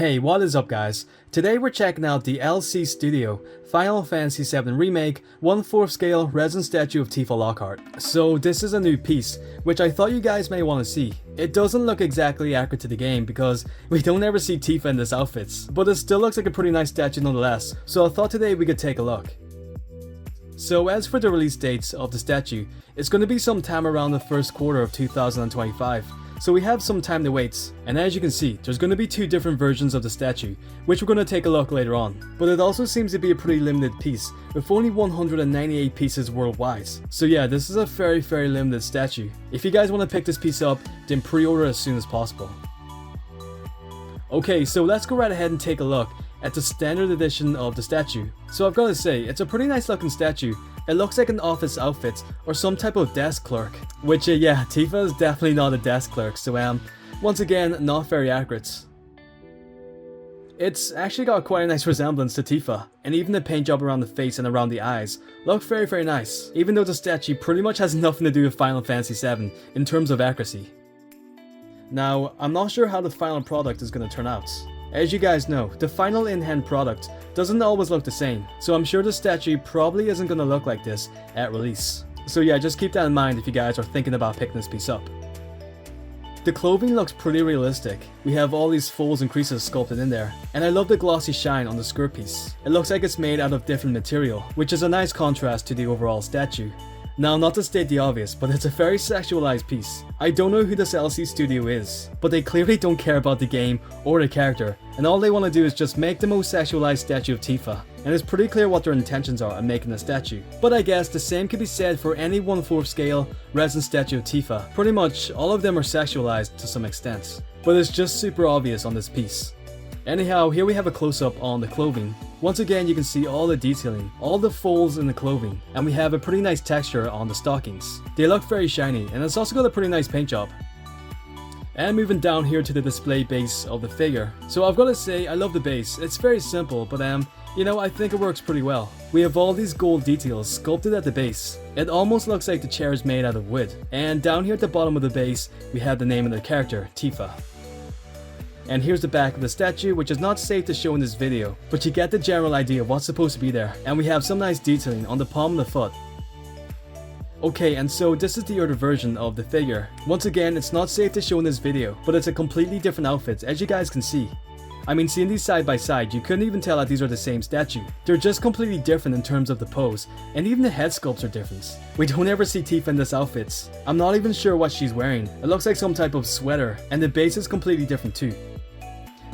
Hey, what is up guys? Today we're checking out the LC Studio Final Fantasy VII Remake 1/4 scale resin statue of Tifa Lockhart. So this is a new piece, which I thought you guys may want to see. It doesn't look exactly accurate to the game because we don't ever see Tifa in this outfits, but it still looks like a pretty nice statue nonetheless, so I thought today we could take a look. So as for the release dates of the statue, it's going to be sometime around the first quarter of 2025. So we have some time to wait, and as you can see, there's going to be two different versions of the statue, which we're going to take a look later on. But it also seems to be a pretty limited piece, with only 198 pieces worldwide. So yeah, this is a very limited statue. If you guys want to pick this piece up, then pre-order as soon as possible. Okay, so let's go right ahead and take a look at the standard edition of the statue. So I've got to say, it's a pretty nice looking statue. It looks like an office outfit or some type of desk clerk, which yeah, Tifa is definitely not a desk clerk, so once again, not very accurate. It's actually got quite a nice resemblance to Tifa, and even the paint job around the face and around the eyes look very nice, even though the statue pretty much has nothing to do with Final Fantasy VII in terms of accuracy. Now, I'm not sure how the final product is going to turn out. As you guys know, the final in-hand product doesn't always look the same, so I'm sure the statue probably isn't going to look like this at release. So yeah, just keep that in mind if you guys are thinking about picking this piece up. The clothing looks pretty realistic. We have all these folds and creases sculpted in there, and I love the glossy shine on the skirt piece. It looks like it's made out of different material, which is a nice contrast to the overall statue. Now, not to state the obvious, but it's a very sexualized piece. I don't know who this LC Studio is, but they clearly don't care about the game or the character, and all they want to do is just make the most sexualized statue of Tifa, and it's pretty clear what their intentions are in making the statue. But I guess the same could be said for any 1/4 scale resin statue of Tifa. Pretty much all of them are sexualized to some extent, but it's just super obvious on this piece. Anyhow, here we have a close-up on the clothing. Once again, you can see all the detailing, all the folds in the clothing, and we have a pretty nice texture on the stockings. They look very shiny, and it's also got a pretty nice paint job. And moving down here to the display base of the figure. So I've got to say, I love the base. It's very simple, but you know, I think it works pretty well. We have all these gold details sculpted at the base. It almost looks like the chair is made out of wood. And down here at the bottom of the base, we have the name of the character, Tifa. And here's the back of the statue, which is not safe to show in this video, but you get the general idea of what's supposed to be there. And we have some nice detailing on the palm of the foot. Okay, and so this is the other version of the figure. Once again, it's not safe to show in this video, but it's a completely different outfit, as you guys can see. I mean, seeing these side by side, you couldn't even tell that these are the same statue. They're just completely different in terms of the pose, and even the head sculpts are different. We don't ever see Tifa in this outfit. I'm not even sure what she's wearing. It looks like some type of sweater, and the base is completely different too.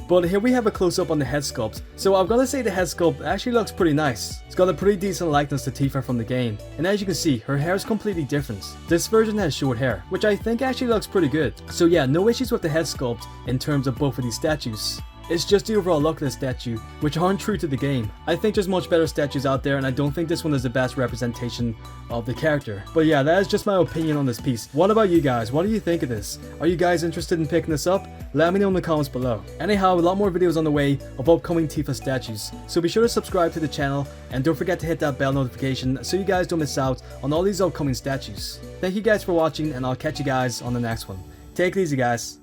But here we have a close-up on the head sculpt, so I've got to say the head sculpt actually looks pretty nice. It's got a pretty decent likeness to Tifa from the game, and as you can see, her hair is completely different. This version has short hair, which I think actually looks pretty good. So yeah, no issues with the head sculpt in terms of both of these statues. It's just the overall look of the statue, which aren't true to the game. I think there's much better statues out there, and I don't think this one is the best representation of the character. But yeah, that is just my opinion on this piece. What about you guys? What do you think of this? Are you guys interested in picking this up? Let me know in the comments below. Anyhow, a lot more videos on the way of upcoming Tifa statues, so be sure to subscribe to the channel, and don't forget to hit that bell notification so you guys don't miss out on all these upcoming statues. Thank you guys for watching, and I'll catch you guys on the next one. Take it easy, guys.